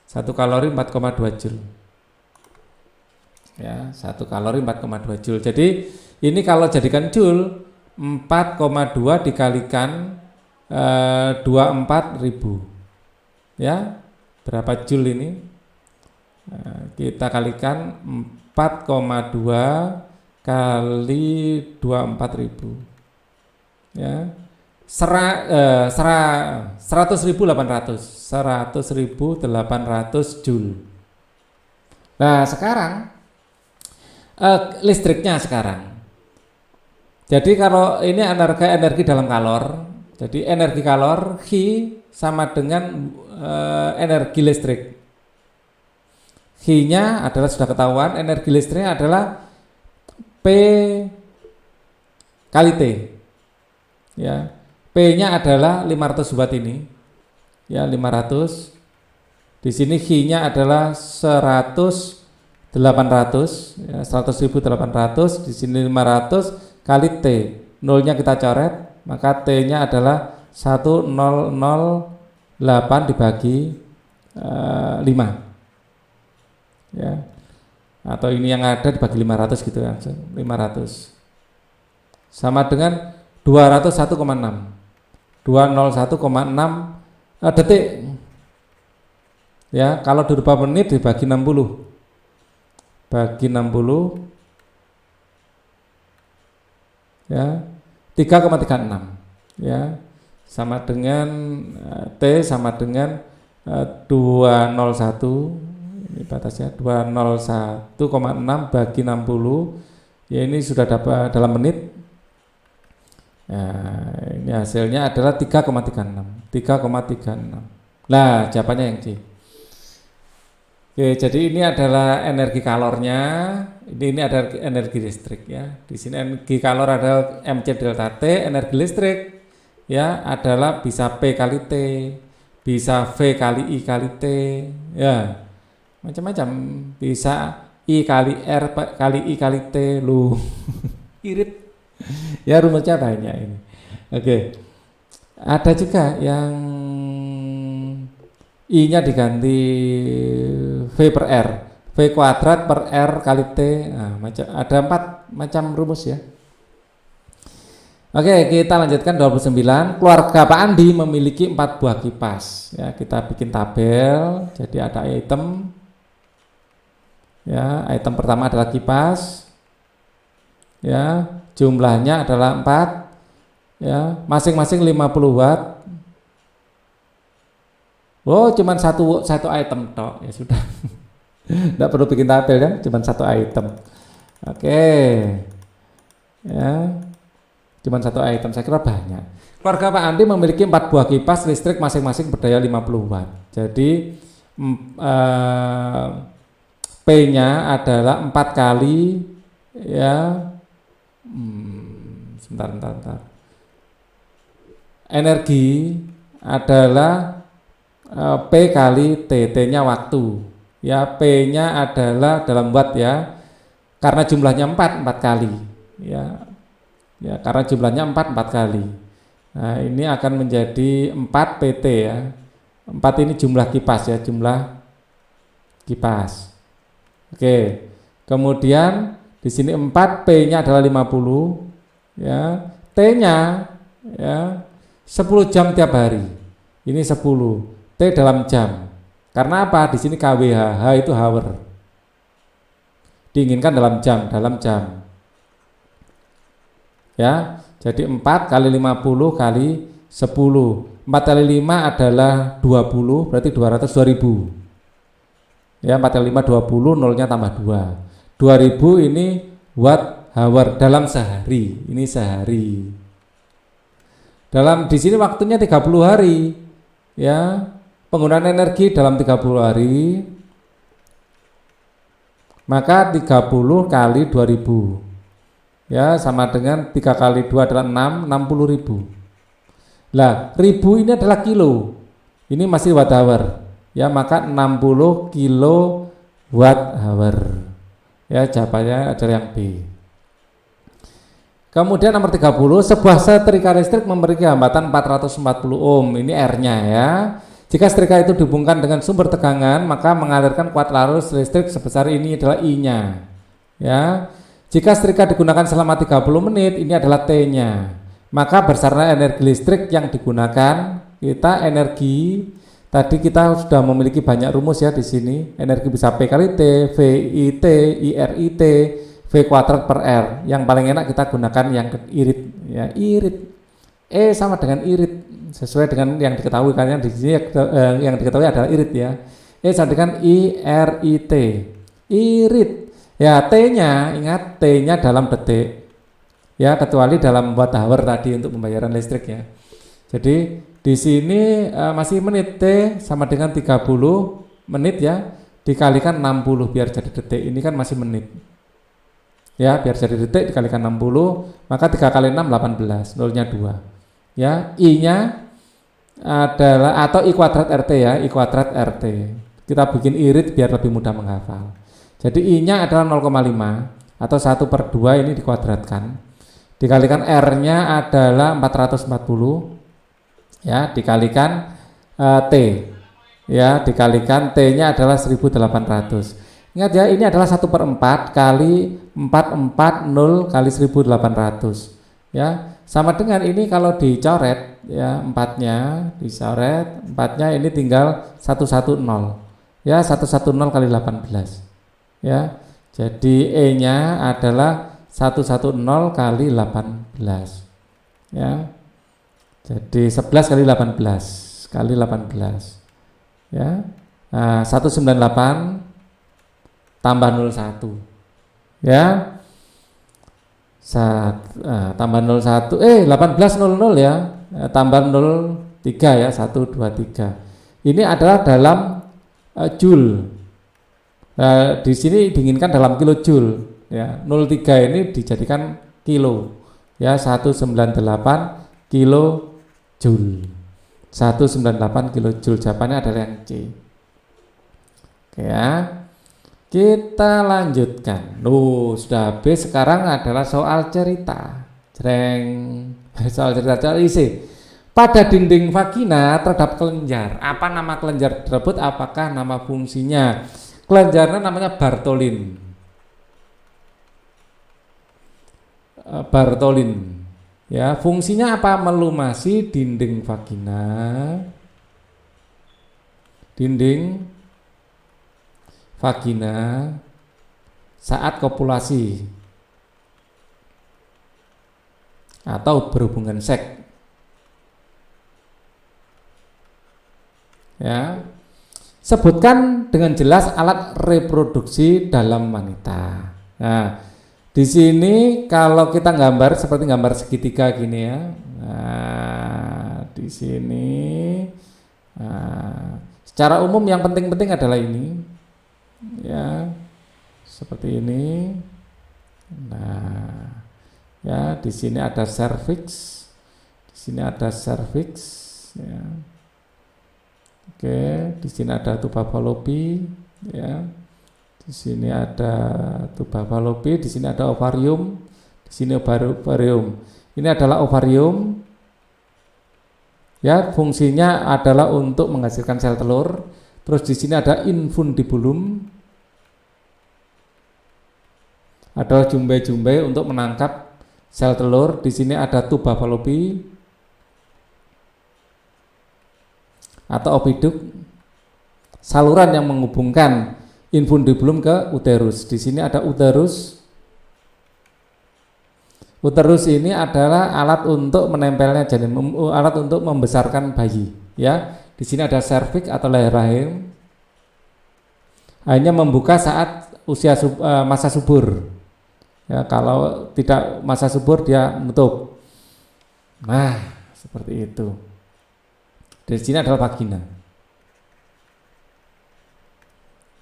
Speaker 1: 1 kalori 4,2 joule. Ya, 1 kalori 4,2 joule. Jadi ini kalau jadikan joule 4,2 dikalikan 24.000. Ya. Berapa joule ini? Kita kalikan 4,2 kali 24.000. Ya. 100.800 joule. Nah, sekarang listriknya sekarang. Jadi kalau ini energi dalam kalor, jadi energi kalor Q sama dengan energi listrik. Q-nya adalah sudah ketahuan, energi listriknya adalah P kali T. Ya. P-nya adalah 500 watt ini. Ya, 500. Di sini Q-nya adalah 100.800 ya, 100.800, di sini 500 kali T. Nolnya kita coret, maka T-nya adalah 1008 dibagi 5. Ya. Atau ini yang ada dibagi 500 gitu kan. 500 sama dengan 201,6. 201,6 detik. Ya, kalau dirubah menit dibagi 60. Bagi 60 ya 3,36 ya, sama dengan T sama dengan 201, ini batasnya 201,6 bagi 60 ya, ini sudah dapat dalam menit. Nah, ini hasilnya adalah 3,36. Nah, jawabannya yang C. Oke, jadi ini adalah energi kalornya, ini ada energi listrik ya. Di sini energi kalor adalah Mc delta T, energi listrik ya adalah bisa P kali T, bisa V kali I kali T, ya macam-macam, bisa I kali R kali I kali T, lu irit ya, rumusnya banyak ini. Oke, ada juga yang I-nya diganti V per R, V kuadrat per R kali T. Nah, ada 4 macam rumus ya. Oke, kita lanjutkan 29. Keluarga Pak Andi memiliki 4 buah kipas. Ya, kita bikin tabel. Jadi ada item. Ya, item pertama adalah kipas. Ya, jumlahnya adalah 4. Ya, masing-masing 50 watt. Oh, cuman satu item tok, ya sudah. Tidak perlu bikin tabel kan, cuman 1 item. Oke. Ya. Cuman 1 item, saya kira banyak. Keluarga Pak Andi memiliki 4 buah kipas listrik masing-masing berdaya 50 watt. Jadi P-nya adalah 4 kali ya sebentar. Energi adalah P kali T, T-nya waktu. Ya, P-nya adalah dalam watt ya. Karena jumlahnya 4 kali. Ya. Ya, karena jumlahnya 4 kali. Nah, ini akan menjadi 4 PT ya. 4 ini jumlah kipas ya, jumlah kipas. Oke. Kemudian di sini 4, P-nya adalah 50 ya. T-nya ya 10 jam tiap hari. Ini 10. T dalam jam. Karena apa? Di sini kWh, H itu hour. Diinginkan dalam jam. Ya, jadi 4 kali 50 kali 10. 4 kali 5 adalah 20, berarti 200.000. Ya, 4 kali 5 20, nolnya tambah 2. 2000 ini watt hour dalam sehari. Ini sehari. Dalam di sini waktunya 30 hari. Ya, penggunaan energi dalam 30 hari. Maka 30 kali 2000. Ya, sama dengan 3 kali 2 adalah 6, 60.000. Lah, 1000 ini adalah kilo. Ini masih watt hour. Ya, maka 60 kilo watt hour. Ya, jawabannya adalah yang B. Kemudian nomor 30, sebuah setrika listrik memiliki hambatan 440 ohm. Ini R-nya ya. Jika setrika itu dihubungkan dengan sumber tegangan, maka mengalirkan kuat arus listrik sebesar ini adalah I-nya. Ya. Jika setrika digunakan selama 30 menit, ini adalah T-nya. Maka berdasarkan energi listrik yang digunakan, energi tadi kita sudah memiliki banyak rumus ya di sini. Energi bisa P kali T, VIT, IRIT, V kuadrat per R. Yang paling enak kita gunakan yang irit ya, irit. E sama dengan irit sesuai dengan yang diketahui, karena di sini yang diketahui adalah irit ya. E sama dengan IRIT. Irit. Ya, T-nya, ingat T-nya dalam detik. Ya, kecuali dalam watt hour tadi untuk pembayaran listrik ya. Jadi di sini masih menit, T sama dengan 30 menit ya, dikalikan 60 biar jadi detik. Ini kan masih menit. Ya, biar jadi detik dikalikan 60, maka 3 kali 6 18, nolnya 2. Ya, I-nya adalah atau I kuadrat RT ya, I kuadrat RT. Kita bikin irit biar lebih mudah menghafal. Jadi I-nya adalah 0,5 atau 1/2 ini dikuadratkan. Dikalikan R-nya adalah 440 ya, dikalikan T. Ya, dikalikan T-nya adalah 1800. Ingat ya, ini adalah 1/4 kali 440 kali 1800. Ya, sama dengan ini kalau dicoret ya, 4-nya dicoret, 4-nya ini tinggal 110. Ya, 110 kali 18. Ya, jadi E-nya adalah 110 kali 18. Ya. Jadi 11 kali 18 kali 18. Ya. Nah, 198 tambah 01. Ya. Tambah 01 1800 ya. Tambah 03 ya, 123. Ini adalah dalam joule. Di sini diinginkan dalam kilojoule ya. 03 ini dijadikan kilo ya, 198 kilojoule. 198 kilojoule. Jawabannya adalah yang C. Oke ya. Kita lanjutkan. Sudah habis. Sekarang adalah soal cerita. Jreng. Soal cerita isi. Pada dinding vagina terdapat kelenjar. Apa nama kelenjar tersebut? Apakah nama fungsinya? Kelenjarnya namanya Bartholin. Bartholin. Ya, fungsinya apa? Melumasi dinding vagina. Dinding vagina saat kopulasi atau berhubungan seks. Ya. Sebutkan dengan jelas alat reproduksi dalam wanita. Nah, di sini kalau kita gambar seperti gambar segitiga gini ya. Nah, di sini Secara umum yang penting-penting adalah ini, ya, seperti ini. Nah, ya, di sini ada serviks, di sini ada serviks, ya. Oke, di sini ada tuba fallopi, ya. Di sini ada tuba fallopi, di sini ada ovarium, di sini ovarium. Ini adalah ovarium. Ya, fungsinya adalah untuk menghasilkan sel telur. Terus di sini ada infundibulum, ada jumbai-jumbai untuk menangkap sel telur. Di sini ada tuba fallopi atau oviduk, saluran yang menghubungkan infundibulum ke uterus. Di sini ada uterus. Uterus ini adalah alat untuk menempelnya janin, alat untuk membesarkan bayi. Ya, di sini ada serviks atau leher rahim. Hanya membuka saat usia masa subur. Ya, kalau tidak masa subur dia menutup. Nah, seperti itu. Di sini adalah vagina.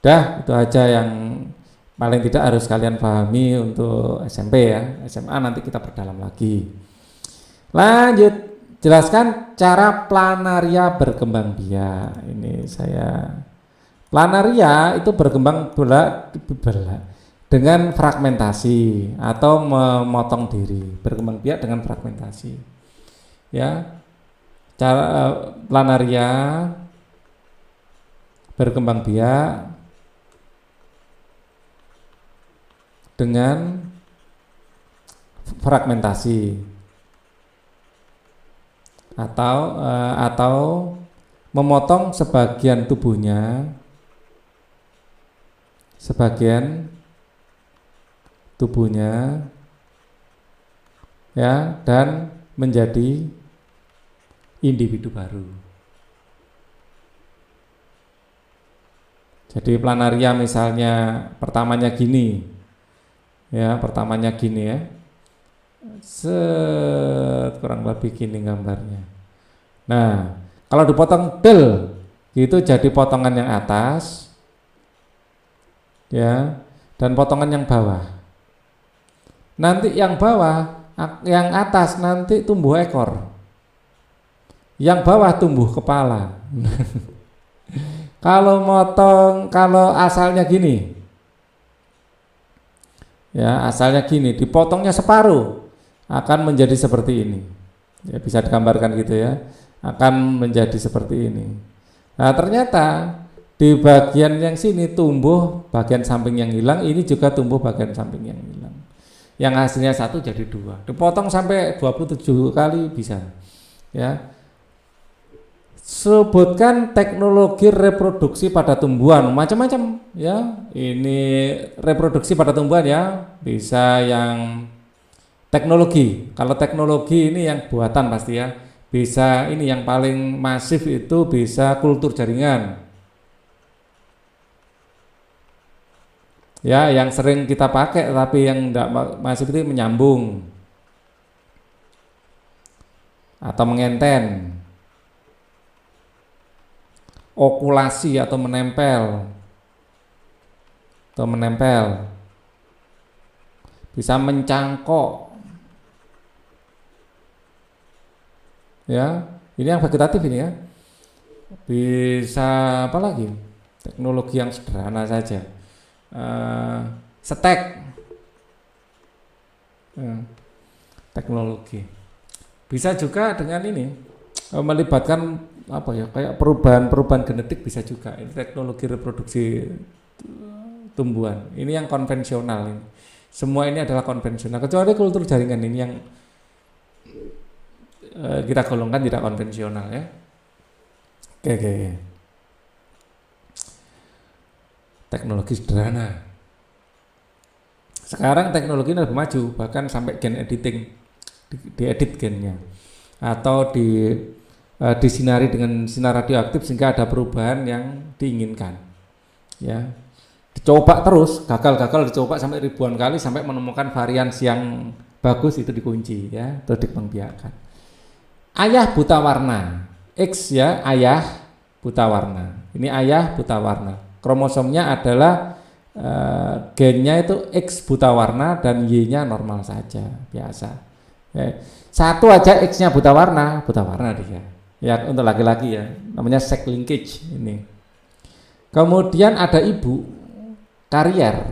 Speaker 1: Dah, itu aja yang paling tidak harus kalian pahami untuk SMP ya. SMA nanti kita perdalam lagi. Lanjut, jelaskan cara planaria berkembang biak. Ini saya, planaria itu berkembang dengan fragmentasi atau memotong diri. Berkembang biak dengan fragmentasi. Ya, cara planaria berkembang biak dengan fragmentasi atau memotong sebagian tubuhnya, ya, dan menjadi individu baru. Jadi planaria misalnya pertamanya gini, ya, kurang lebih gini gambarnya. Nah, kalau dipotong del, itu jadi potongan yang atas, ya, dan potongan yang bawah. Nanti yang bawah, yang atas nanti tumbuh ekor, yang bawah tumbuh kepala. Kalau asalnya gini, ya, asalnya gini, dipotongnya separuh akan menjadi seperti ini. Ya, bisa digambarkan gitu ya, akan menjadi seperti ini. Nah, ternyata di bagian yang sini tumbuh bagian samping yang hilang, ini juga tumbuh bagian samping yang hilang. Yang hasilnya satu jadi dua. Dipotong sampai 27 kali bisa. Ya. Sebutkan teknologi reproduksi pada tumbuhan, macam-macam ya. Ini reproduksi pada tumbuhan ya, bisa yang teknologi. Kalau teknologi ini yang buatan pasti ya. Bisa ini yang paling masif itu bisa kultur jaringan. Ya, yang sering kita pakai tapi yang tidak masif itu menyambung atau mengenten. Okulasi atau menempel, bisa mencangkok, ya. Ini yang vegetatif ini ya. Bisa apa lagi? Teknologi yang sederhana saja. Stek, teknologi. Bisa juga dengan ini melibatkan apa ya, kayak perubahan genetik bisa juga. Ini teknologi reproduksi tumbuhan. Ini yang konvensional ini. Semua ini adalah konvensional kecuali kultur jaringan ini yang kita golongkan tidak konvensional ya. Oke. Teknologi sederhana. Sekarang teknologi ini lebih maju, bahkan sampai gen editing, diedit gennya atau disinari dengan sinar radioaktif sehingga ada perubahan yang diinginkan. Ya, dicoba terus, gagal dicoba sampai ribuan kali sampai menemukan varian yang bagus, itu dikunci ya, terus dikembangbiakkan. Ayah buta warna, X ya, ayah buta warna. Ini ayah buta warna. Kromosomnya adalah gennya itu X buta warna dan Y-nya normal saja, biasa. Satu aja X-nya buta warna dia. Ya untuk laki-laki ya, namanya sex linkage ini. Kemudian ada ibu karier.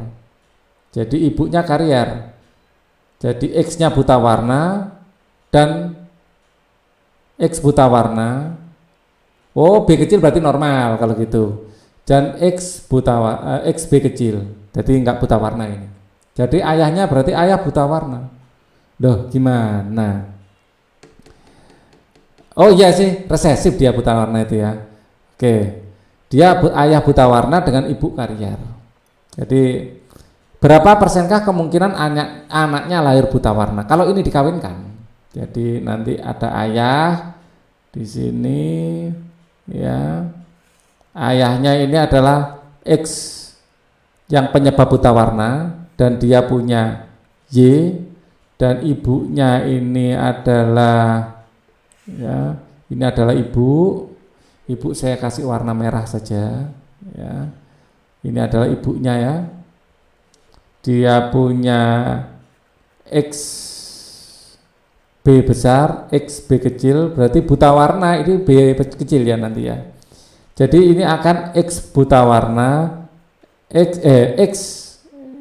Speaker 1: Jadi ibunya karier. Jadi X-nya buta warna dan X buta warna. Oh, B kecil berarti normal kalau gitu. Dan X B kecil, jadi enggak buta warna ini. Jadi ayahnya berarti ayah buta warna. Loh, gimana? Oh iya sih, resesif dia buta warna itu ya. Oke, dia ayah buta warna dengan ibu karier. Jadi berapa persenkah kemungkinan anaknya lahir buta warna? Kalau ini dikawinkan, jadi nanti ada ayah di sini, ya. Ayahnya ini adalah X yang penyebab buta warna dan dia punya Y, dan ibunya ini adalah ya, ini adalah ibu saya kasih warna merah saja ya. Ini adalah ibunya ya. Dia punya X B besar, X B kecil, berarti buta warna itu B kecil ya nanti ya. Jadi ini akan X buta warna, X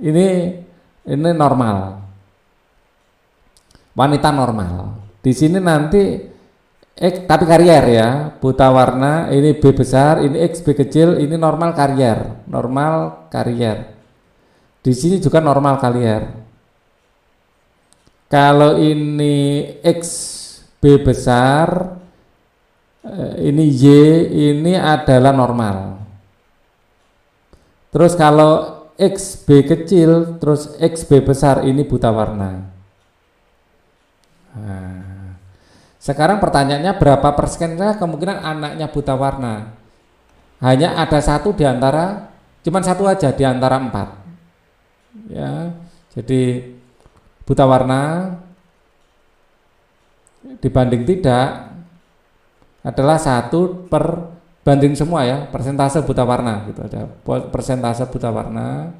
Speaker 1: ini normal, wanita normal. Di sini nanti X tapi karier ya, buta warna, ini B besar, ini X B kecil, ini normal karier. Di sini juga normal karier. Kalau ini X B besar, ini Y, ini adalah normal. Terus kalau X B kecil, terus X B besar, ini buta warna. Nah, sekarang pertanyaannya berapa persenkah kemungkinan anaknya buta warna? Hanya ada satu di antara, cuman satu aja di antara 4. Ya, jadi buta warna dibanding tidak adalah 1 per banding semua ya, persentase buta warna gitu, ada persentase buta warna,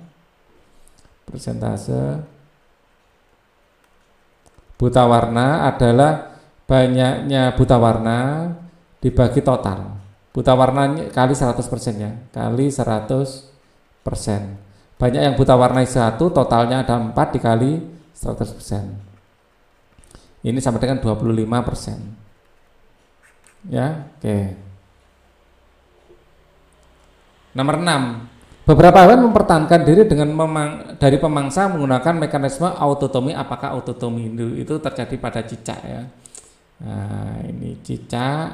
Speaker 1: persentase buta warna adalah banyaknya buta warna dibagi total. Buta warna kali 100% ya, kali 100%. Banyak yang buta warna 1, totalnya ada 4 dikali 100%. Ini sama dengan 25%. Ya, oke. Nomor 6. Beberapa hewan mempertahankan diri dengan dari pemangsa menggunakan mekanisme autotomi. Apakah autotomi itu terjadi pada cicak ya? Nah, ini cicak.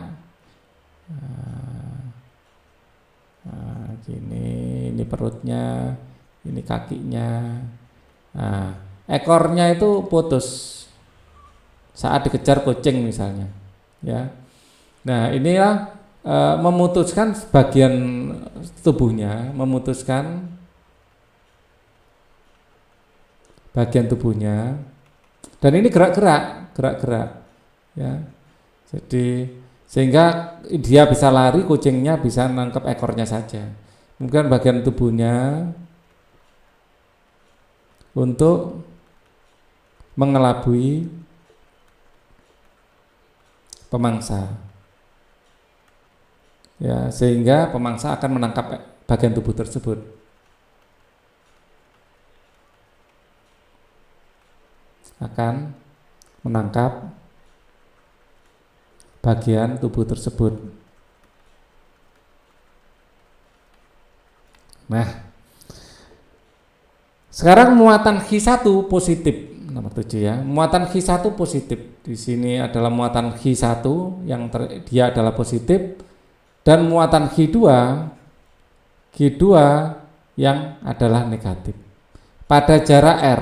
Speaker 1: Ini perutnya, ini kakinya. Nah, ekornya itu putus saat dikejar kucing misalnya, ya. Nah, inilah memutuskan bagian tubuhnya, dan ini gerak-gerak, ya. Jadi sehingga dia bisa lari, kucingnya bisa nangkep ekornya saja. Mungkin bagian tubuhnya untuk mengelabui pemangsa. Ya, sehingga pemangsa akan menangkap bagian tubuh tersebut. Akan menangkap bagian tubuh tersebut. Nah, sekarang muatan H1 positif, nomor 7 ya. Muatan H1 positif. Di sini adalah muatan H1 yang dia adalah positif. Dan muatan G2 yang adalah negatif pada jarak R.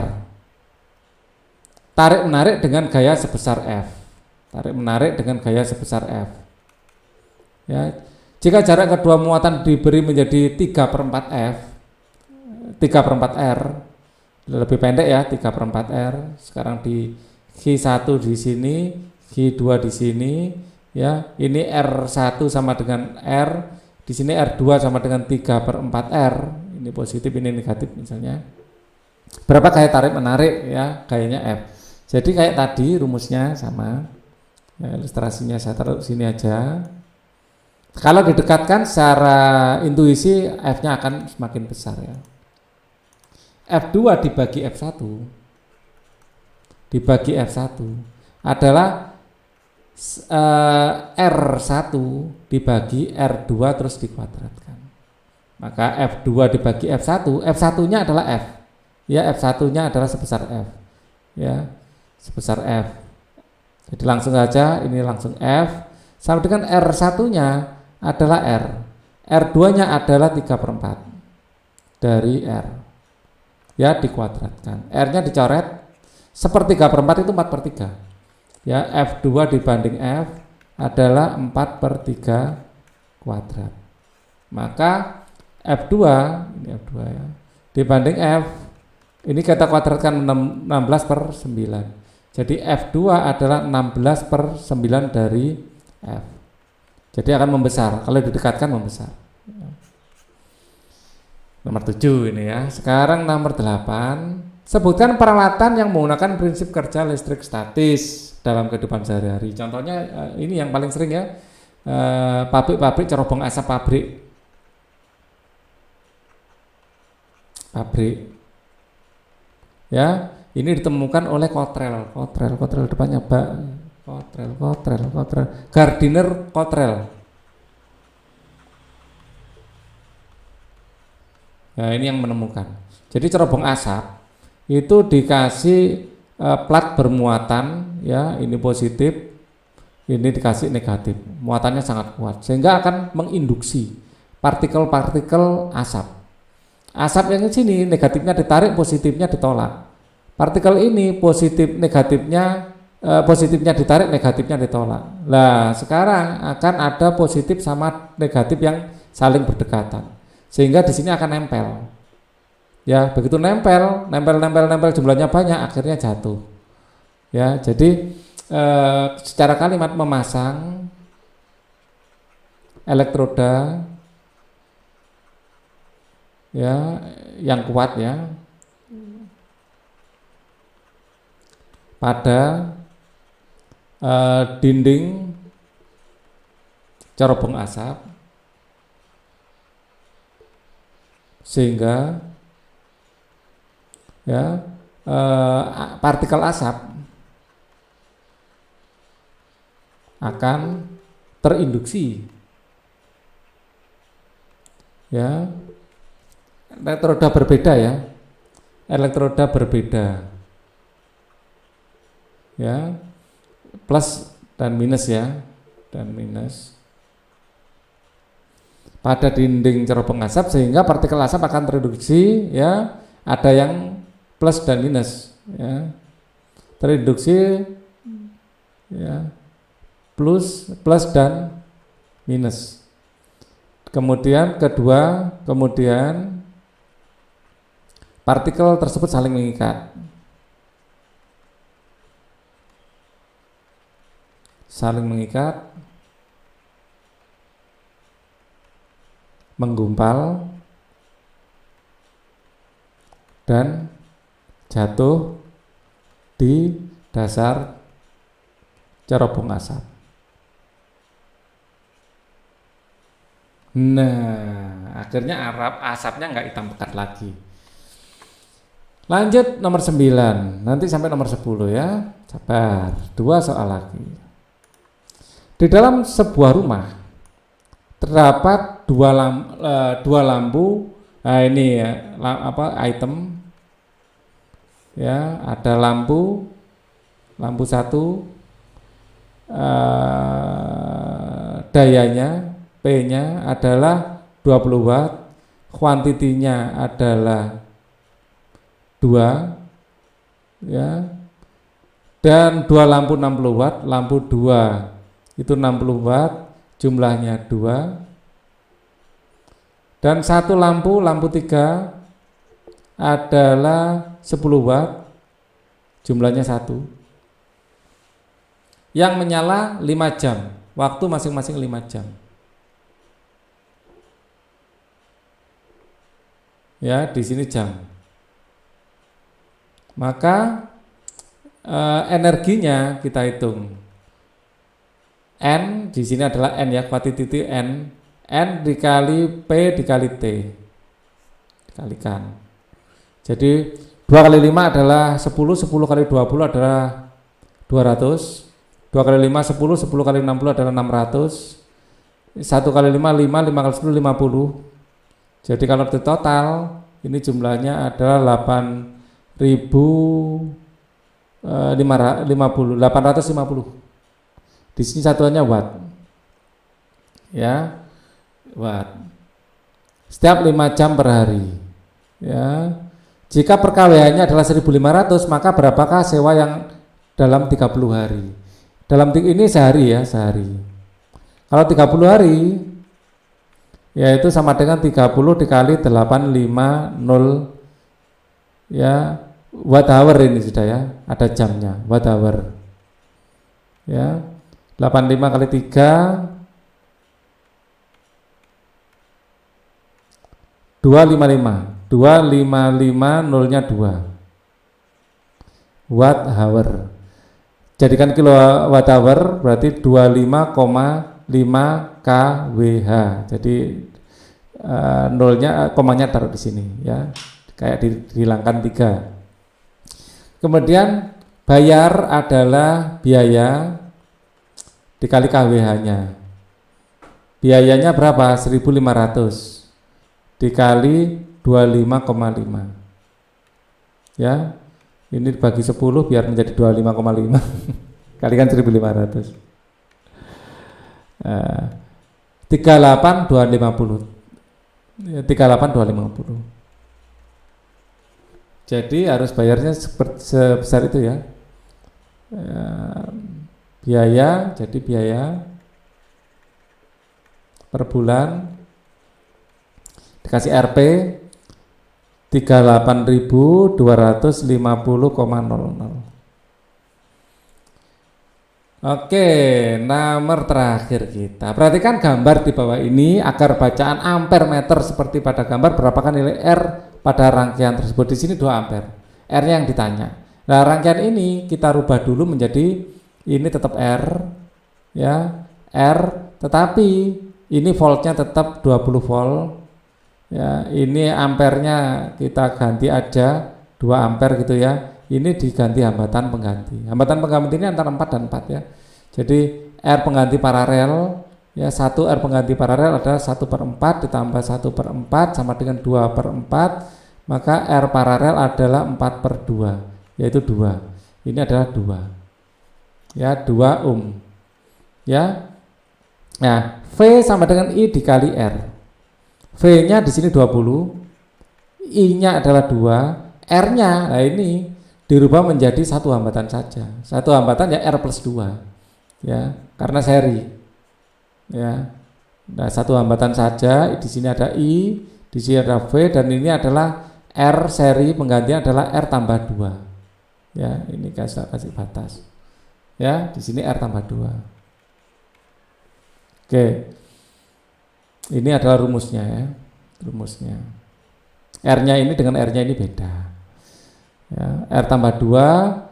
Speaker 1: Tarik menarik dengan gaya sebesar F. Ya, jika jarak kedua muatan diberi menjadi 3/4 F, 3/4 R, lebih pendek ya, 3/4 R. Sekarang di G1 di sini, G2 di sini. Ya, ini R1 sama dengan R, Di sini R2 sama dengan 3/4R, ini positif, ini negatif misalnya. Berapa gaya tarik menarik ya, gayanya F. Jadi kayak tadi rumusnya sama. Ya, ilustrasinya saya taruh sini aja. Kalau didekatkan secara intuisi F-nya akan semakin besar ya. F2 dibagi F1 adalah R1 dibagi R2 terus dikuadratkan. Maka F2 dibagi F1, F1-nya adalah F. Ya, F1-nya adalah sebesar F. Ya, sebesar F. Jadi langsung saja ini langsung F sama dengan R1-nya adalah R. R2-nya adalah 3/4 dari R. Ya, dikuadratkan. R-nya dicoret. Sepertiga per 4 itu 4/3. Ya, F2 dibanding F adalah 4/3 kuadrat. Maka F2, ini F2 ya, dibanding F, ini kita kuadratkan 16/9. Jadi F2 adalah 16/9 dari F. Jadi akan membesar, kalau didekatkan membesar. Nomor 7 ini ya. Sekarang nomor 8. Sebutkan peralatan yang menggunakan prinsip kerja listrik statis dalam kehidupan sehari-hari. Contohnya ini yang paling sering ya, pabrik-pabrik, cerobong asap pabrik. Ya, ini ditemukan oleh Cottrell depannya Gardiner Cottrell. Nah, ini yang menemukan. Jadi cerobong asap itu dikasih plat bermuatan, ya, ini positif, ini dikasih negatif. Muatannya sangat kuat sehingga akan menginduksi partikel-partikel asap. Asap yang di sini negatifnya ditarik, positifnya ditolak. Partikel ini positifnya ditarik, negatifnya ditolak. Nah, sekarang akan ada positif sama negatif yang saling berdekatan, sehingga di sini akan nempel. Ya, begitu nempel jumlahnya banyak, akhirnya jatuh. Ya, jadi secara kalimat memasang elektroda ya yang kuat ya pada dinding cerobong asap sehingga ya partikel asap akan terinduksi. Ya, elektroda berbeda ya, ya, plus dan minus ya, dan minus pada dinding cerobong asap sehingga partikel asap akan terinduksi, ya, ada yang plus dan minus, ya, terinduksi, ya, plus dan minus. Kemudian partikel tersebut saling mengikat. Menggumpal dan jatuh di dasar cerobong asap. Nah, akhirnya asapnya nggak hitam pekat lagi. Lanjut nomor 9, nanti sampai nomor 10 ya. Sabar, 2 soal lagi. Di dalam sebuah rumah terdapat dua lampu. Nah, ini ya, item ya, ada lampu satu, dayanya P-nya adalah 20 watt, kuantitinya adalah 2 ya, dan dua lampu 60 watt, lampu 2 itu 60 watt, jumlahnya 2, dan satu lampu 3 adalah 10 watt, jumlahnya 1, yang menyala 5 jam, waktu masing-masing 5 jam. Ya, di sini jam. Maka energinya kita hitung. N di sini adalah N ya, kuantiti N. N dikali P dikali T. Dikalikan. Jadi 2 kali 5 adalah 10, 10 kali 20 adalah 200. 2 kali 5 10, 10 kali 60 adalah 600. 1 kali 5 5, 5 kali 10 50. Jadi kalau di total ini jumlahnya adalah 850. Di sini satuannya watt. Ya, watt. Setiap 5 jam per hari. Ya. Jika per kWh-nya adalah 1.500, maka berapakah sewa yang dalam 30 hari? Dalam ini sehari ya, sehari. Kalau 30 hari, yaitu sama dengan 30 dikali 850 ya, watt hour ini sudah ya, ada jamnya, watt hour. Ya. 85 kali 3 255. 255 nolnya 2 watt hour. Jadikan kilowatt hour berarti 25,5 kWh. Jadi nolnya komanya taruh di sini ya. Kayak dihilangkan 3. Kemudian bayar adalah biaya dikali kWh-nya. Biayanya berapa? 1.500 dikali 25,5. Ya. Ini dibagi 10 biar menjadi 25,5. Kalikan 1.500. 38.250. Ya, 38.250. Jadi harus bayarnya sebesar itu ya. Biaya, jadi biaya per bulan dikasih Rp 38.250,00. Oke, nomor terakhir kita. Perhatikan gambar di bawah ini agar bacaan ampere meter seperti pada gambar, berapakah nilai R pada rangkaian tersebut. Di sini 2 ampere. R-nya yang ditanya. Nah, rangkaian ini kita rubah dulu menjadi ini tetap R ya, R, tetapi ini voltnya tetap 20 volt. Ya, ini ampernya kita ganti aja 2 ampere gitu ya. Ini diganti hambatan pengganti. Hambatan pengganti ini antara 4 dan 4 ya. Jadi R pengganti paralel ya, 1 R pengganti paralel adalah 1/4 ditambah 1/4 sama dengan 2/4, maka R paralel adalah 4/2 yaitu 2. Ini adalah 2. Ya, 2 ohm. Ya. Nah, V sama dengan I dikali R. V-nya di sini 20, I-nya adalah 2, R-nya, nah ini dirubah menjadi 1 hambatan saja. 1 hambatan ya R plus 2, ya, karena seri, ya. Nah, 1 hambatan saja. Di sini ada I, di sini ada V, dan ini adalah R seri penggantinya adalah R tambah 2, ya. Ini kasih batas, ya. Di sini R tambah 2. Oke. Ini adalah rumusnya ya, rumusnya. R-nya ini dengan R-nya ini beda. Ya, R tambah 2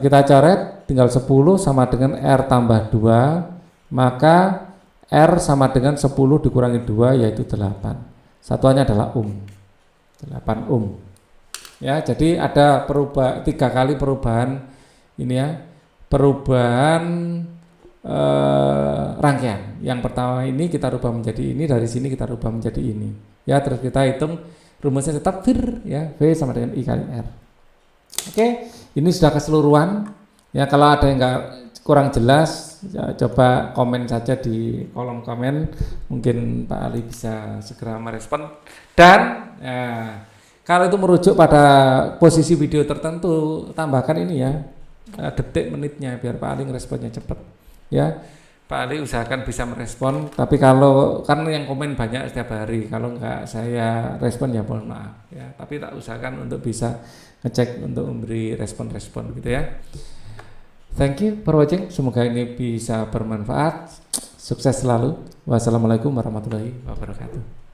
Speaker 1: kita coret tinggal 10 sama dengan R tambah 2, maka R sama dengan 10 dikurangi 2 yaitu 8. Satuannya adalah ohm. 8 ohm. Ya, jadi ada 3 kali perubahan ini ya. Perubahan rangkaian. Yang pertama ini kita rubah menjadi ini, dari sini kita rubah menjadi ini. Ya, terus kita hitung rumusnya tetap VIR ya, V sama dengan I kali R. Oke, ini sudah keseluruhan. Ya, kalau ada yang kurang jelas, ya, coba komen saja di kolom komen. Mungkin Pak Ali bisa segera merespon. Dan ya, kalau itu merujuk pada posisi video tertentu, tambahkan ini ya, detik menitnya biar Pak Ali ngeresponnya cepat. Ya, Pak Ali usahakan bisa merespon, tapi kalau kan yang komen banyak setiap hari, kalau enggak saya respon ya mohon maaf ya, tapi tak usahakan untuk bisa ngecek untuk memberi respon-respon gitu ya. Thank you for watching, semoga ini bisa bermanfaat. Sukses selalu. Wassalamualaikum warahmatullahi wabarakatuh.